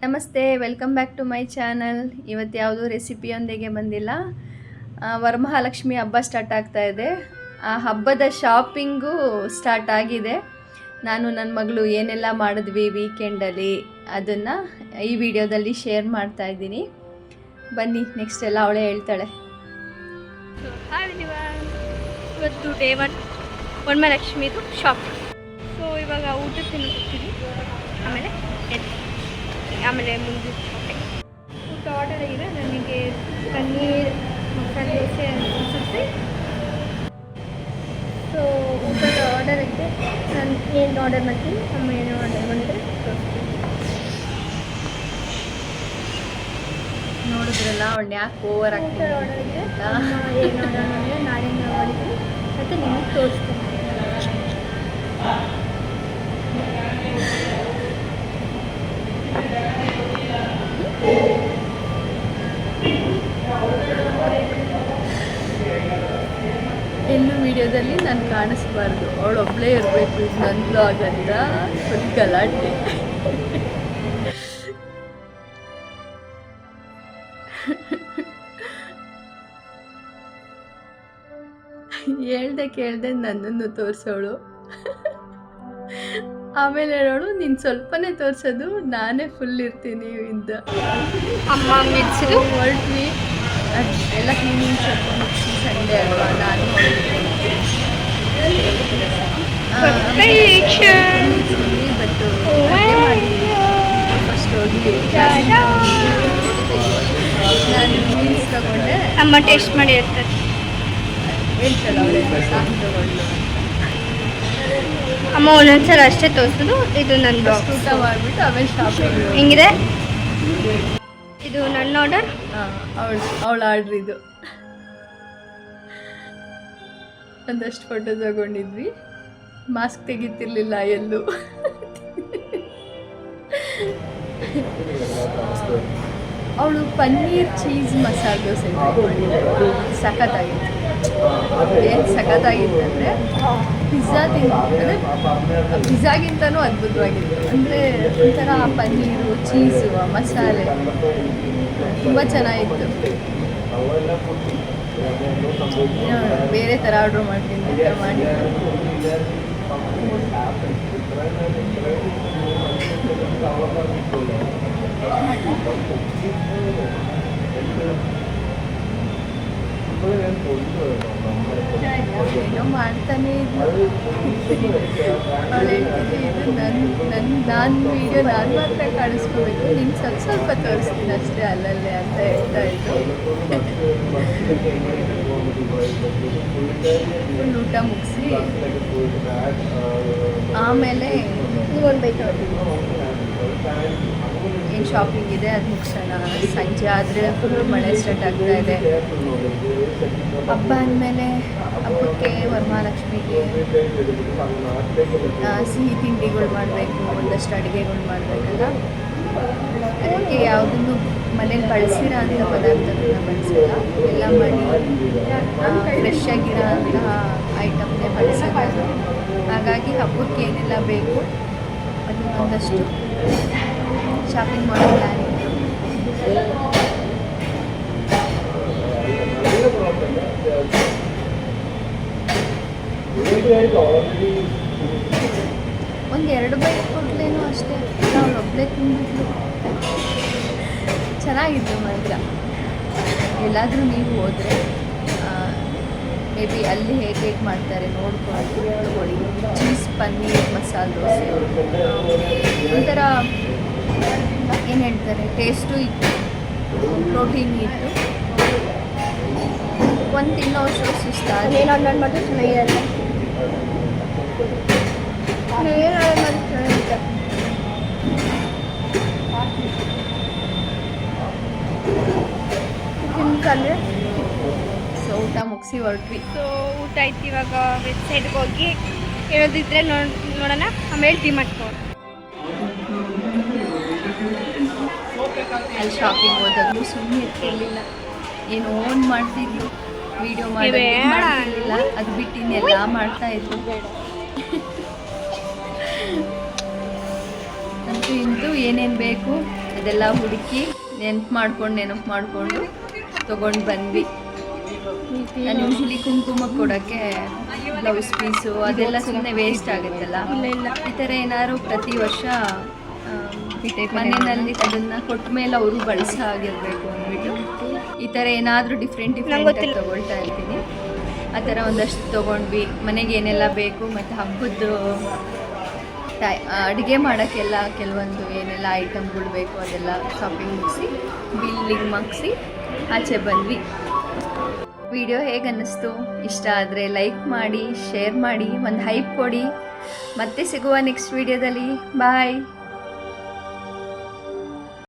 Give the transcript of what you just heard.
ನಮಸ್ತೆ, welcome back to my channel. ಇವತ್ತು ಯಾವುದೂ ರೆಸಿಪಿಯೊಂದಿಗೆ ಬಂದಿಲ್ಲ. ವರಮಹಾಲಕ್ಷ್ಮಿ ಹಬ್ಬ ಸ್ಟಾರ್ಟ್ ಆಗ್ತಾ ಇದೆ. ಆ ಹಬ್ಬದ ಶಾಪಿಂಗು ಸ್ಟಾರ್ಟ್ ಆಗಿದೆ. ನಾನು ನನ್ನ ಮಗಳು ಏನೆಲ್ಲ ಮಾಡಿದ್ವಿ ವೀಕೆಂಡಲ್ಲಿ ಅದನ್ನು ಈ ವಿಡಿಯೋದಲ್ಲಿ ಶೇರ್ ಮಾಡ್ತಾ ಇದ್ದೀನಿ. ಬನ್ನಿ, ನೆಕ್ಸ್ಟ್ ಎಲ್ಲ ಅವಳೇ ಹೇಳ್ತಾಳೆ. ಇವತ್ತು ಡೇ 1 ವರಮಹಾಲಕ್ಷ್ಮಿದು ಶಾಪಿಂಗ್. ಸೊ ಇವಾಗ ಊಟ ತಿನ್ನಿಸ್ತೀವಿ, ಆಮೇಲೆ ಮುಂದೆ ಊಟ ಆರ್ಡರ್ ಆಗಿದೆ. ನನಗೆ ಪನ್ನೀರ್ ಮಸಾಲೆ ದೋಸೆ ಅನಿಸುತ್ತೆ. ಸೊ ಊಟದ ಆರ್ಡರ್ ಆಗಿದೆ. ನಾನು ಏನು ಆರ್ಡರ್ ಮಾಡ್ತೀನಿ, ಅಮ್ಮ ಏನು ಆರ್ಡರ್ ಮಾಡಿದ್ರೆ ತೋರಿಸ್ತೀನಿ. ನೋಡಿದ್ರಲ್ಲ ಅವಳು ಯಾಕೆ ಓವರ್ ಆಗ್ತದೆ. ಆರ್ಡರ್ ಆಗಿದೆ, ಅಮ್ಮ ಏನು ಆರ್ಡರ್ ಮಾಡಿದ್ರೆ ನಾಳೆ ಮಾಡಿದ್ದೀನಿ ಮತ್ತು ನಿಮಗೆ ತೋರಿಸ್ತೀನಿ. ಇನ್ನು ವಿಡಿಯೋದಲ್ಲಿ ನಾನು ಕಾಣಿಸ್ಬಾರ್ದು, ಅವಳೊಬ್ಬಳೇ ಇರಬೇಕು. ಇದು ನನ್ನ ಬ್ಲಾಗ್ ಅಂತ ಫುಲ್ ಗಲಾಟೆ. ಕೇಳ್ದೆ ನನ್ನನ್ನು ತೋರಿಸೋಳು. ಆಮೇಲೆ ಹೇಳೋಳು, ನೀನು ಸ್ವಲ್ಪನೇ ತೋರಿಸೋದು, ನಾನೇ ಫುಲ್ ಇರ್ತೀನಿ ಇಂದ. ಅಮ್ಮ ಮಿರ್ಚಿದು ಹೊರಟ್ವಿ. ಎಲ್ಲ ಕ್ಲೀನಿಂಗ್ ಸ್ವಲ್ಪ ಮುಗಿಸಿ, ಸಂಡೇ ಅಲ್ವಾ, ನಾನು ಬಟ್ಟು ಫಸ್ಟ್ ಹೋಗಿ ನಾನು ಮೀನ್ಸ್ ತಗೊಂಡೆ. ಅಮ್ಮ ಟೇಸ್ಟ್ ಮಾಡಿ ಇರ್ತಾರೆ, ಹೇಳ್ತಾಳೆ ಅವಳೇ ಸಾಕು ತಗೊಂಡು. ಅಮ್ಮ ಒಂದೊಂದ್ಸಲ ಅಷ್ಟೇ ತೋರಿಸೋದು. ಇದು ನನ್ನ ಬಾಕ್ಸ್. ಊಟ ಮಾಡಿಬಿಟ್ಟು ಆಮೇಲೆ ಶಾಪಿಂಗ್. ಹೆಂಗಿದೆ? ಇದು ನನ್ನ ಆರ್ಡರ್. ಅವಳ ಆರ್ಡ್ರ್ ಇದು. ಒಂದಷ್ಟು ಫೋಟೋ ತಗೊಂಡಿದ್ವಿ. ಮಾಸ್ಕ್ ತೆಗಿತಿರ್ಲಿಲ್ಲ ಎಲ್ಲೂ. ಅವಳು ಪನ್ನೀರ್ ಚೀಸ್ ಮಸಾಲೆ ದೋಸೆ ಸಖತ್ತಾಗಿತ್ತು. ಏನು ಸಖತ್ತಾಗಿತ್ತು ಅಂದರೆ ಪಿಜ್ಜಾ ಅಂದರೆ ಪಿಜ್ಜಾಗಿಂತನೂ ಅದ್ಭುತವಾಗಿತ್ತು. ಅಂದರೆ ಒಂಥರ ಪನ್ನೀರು, ಚೀಸು, ಮಸಾಲೆ ತುಂಬ ಚೆನ್ನಾಗಿತ್ತು. ಬೇರೆ ಥರ ಆರ್ಡ್ರ್ ಮಾಡ್ತೀನಿ ಅಂತ ಮಾಡಿ ಏನೋ ಮಾಡ್ತಾನೆ ಇದ್ಲು. ಅವಳು ಹೇಳ್ತಿದ್ದೆ, ಇದು ನಾನು ವಿಡಿಯೋ ನಾನು ಮಾತ್ರ ಕಾಣಿಸ್ಕೋಬೇಕು, ನಿನ್ನ ಸ್ವಲ್ಪ ತೋರಿಸ್ತೀನಿ ಅಷ್ಟೇ ಅಲ್ಲಲ್ಲೇ ಅಂತ ಹೇಳ್ತಾ ಇದ್ದು. ಫುಲ್ ಊಟ ಮುಗಿಸಿ ಆಮೇಲೆ ಒಂದು ಬೈಕ್ ಏನು ಶಾಪಿಂಗ್ ಇದೆ ಅದು ಮುಗಿಸೋಣ. ಸಂಜೆ ಆದರೆ ಫುಲ್ ಮಳೆ ಸ್ಟಾರ್ಟ್ ಆಗ್ತಾ ಇದೆ. ಹಬ್ಬ ಅಂದಮೇಲೆ ಹಬ್ಬಕ್ಕೆ ವರಮಹಾಲಕ್ಷ್ಮಿಗೆ ಸಿಹಿ ತಿಂಡಿಗಳು ಮಾಡಬೇಕು, ಒಂದಷ್ಟು ಅಡುಗೆಗಳು ಮಾಡಬೇಕಲ್ಲ. ಅದಕ್ಕೆ ಯಾವುದನ್ನು ಮನೇಲಿ ಬಳಸಿರೋ ಅಂಥ ಪದಾರ್ಥಗಳನ್ನ ಬಳಸಿಲ್ಲ, ಎಲ್ಲ ಮಾಡಿ ಫ್ರೆಶ್ ಆಗಿರೋ ಅಂತಹ ಐಟಮ್ನೇ ಬಳಸಿರೋದು. ಹಾಗಾಗಿ ಹಬ್ಬಕ್ಕೆ ಏನೆಲ್ಲ ಬೇಕು ಅದನ್ನೊಂದಷ್ಟು ಶಾಪಿಂಗ್ ಮಾಡೋ ಪ್ಲ್ಯಾನ್ ಇತ್ತು. ಒಂದು 2 ಬೈಕ್ ಕೊಟ್ಲೇನೋ ಅಷ್ಟೇ, ಅವಳೊಬ್ಬಳೇ ತಿಂದಿದ್ಲು. ಚೆನ್ನಾಗಿತ್ತು ಮಾತ್ರ. ಎಲ್ಲಾದರೂ ನೀವು ಹೋದರೆ ಮೇ ಬಿ ಅಲ್ಲಿ ಹೇಗೆ ಮಾಡ್ತಾರೆ ನೋಡ್ಕೊಂಡು ತಗೊಳ್ಳಿ. ಚೀಸ್ ಪನ್ನೀರ್ ಮಸಾಲೆ ದೋಸೆ ಒಂಥರ ಏನು ಹೇಳ್ತಾರೆ, ಟೇಸ್ಟು ಇತ್ತು, ಪ್ರೋಟೀನ್ ಇತ್ತು. ಒಂದು ತಿನ್ನೋ ಅಷ್ಟು ಸುಸ್ತಾದ. ಏನು ಆರ್ಡರ್ ಮಾಡಿದ್ರೆ ಚೆನ್ನಾಗಿರಲ್ಲ. ಏನು ಆರ್ಡರ್ ಮಾಡಿ ಚೆನ್ನಾಗಿರುತ್ತೆ. ತಿನ್ಕಂದ್ರೆ ಸೊ ಊಟ ಮುಗಿಸಿ ಹೊರಟ್ವಿ. ಸೊ ಊಟ ಆಯ್ತು. ಇವಾಗ ವೆಬ್ಸೈಟ್ಗೆ ಹೋಗಿ ಹೇಳೋದಿದ್ರೆ ನೋಡೋಣ, ಆಮೇಲೆ ಡಿಮಾರ್ಟ್ಗೆ ಅಲ್ಲಿ ಶಾಪಿಂಗ್ ಹೋದಾಗಲೂ ಸುಮ್ಮನೆ ಇರ್ತಿರ್ಲಿಲ್ಲ, ಏನೋ ಒಂದು ಮಾಡ್ತಿದ್ಲು. ವಿಡಿಯೋ ಮಾಡಿಲ್ಲ, ಅದು ಬಿಟ್ಟು ಇನ್ನೆಲ್ಲ ಮಾಡ್ತಾ ಇದ್ಲು. ಅಂತೂ ಇಂತೂ ಏನೇನು ಬೇಕು ಅದೆಲ್ಲ ಹುಡುಕಿ ನೆನಪು ಮಾಡಿಕೊಂಡು ತೊಗೊಂಡು ಬಂದ್ವಿ. ನಾನು ಯೂಶ್ವಲಿ ಕುಂಕುಮ ಕೊಡೋಕ್ಕೆ ಬ್ಲೌಸ್ ಪೀಸು ಅದೆಲ್ಲ ಸುಮ್ಮನೆ ವೇಸ್ಟ್ ಆಗುತ್ತಲ್ಲ, ಈ ಥರ ಏನಾದ್ರು ಪ್ರತಿ ವರ್ಷ ಮನೆಯಲ್ಲಿ ಅದನ್ನು ಕೊಟ್ಟ ಮೇಲೆ ಅವರು ಬಳಸೋ ಆಗಿರಬೇಕು ಅಂದ್ಬಿಟ್ಟು ಈ ಥರ ಏನಾದರೂ ಡಿಫ್ರೆಂಟ್ ತೊಗೊಳ್ತಾ ಇರ್ತೀನಿ. ಆ ಥರ ಒಂದಷ್ಟು ತೊಗೊಂಡ್ವಿ. ಮನೆಗೆ ಏನೆಲ್ಲ ಬೇಕು ಮತ್ತು ಹಬ್ಬದ್ದು ಅಡುಗೆ ಮಾಡೋಕ್ಕೆಲ್ಲ ಕೆಲವೊಂದು ಏನೆಲ್ಲ ಐಟಮ್ಗಳು ಬೇಕು ಅದೆಲ್ಲ ಶಾಪಿಂಗ್ ಮುಗಿಸಿ ಬಿಲ್ಲಿಂಗ್ ಮುಗಿಸಿ ಆಚೆ ಬಂದ್ವಿ. ವಿಡಿಯೋ ಹೇಗೆ ಅನ್ನಿಸ್ತು? ಇಷ್ಟ ಆದರೆ ಲೈಕ್ ಮಾಡಿ, ಶೇರ್ ಮಾಡಿ, ಒಂದು ಹೈಪ್ ಕೊಡಿ. ಮತ್ತೆ ಸಿಗುವ ನೆಕ್ಸ್ಟ್ ವಿಡಿಯೋದಲ್ಲಿ. ಬಾಯ್.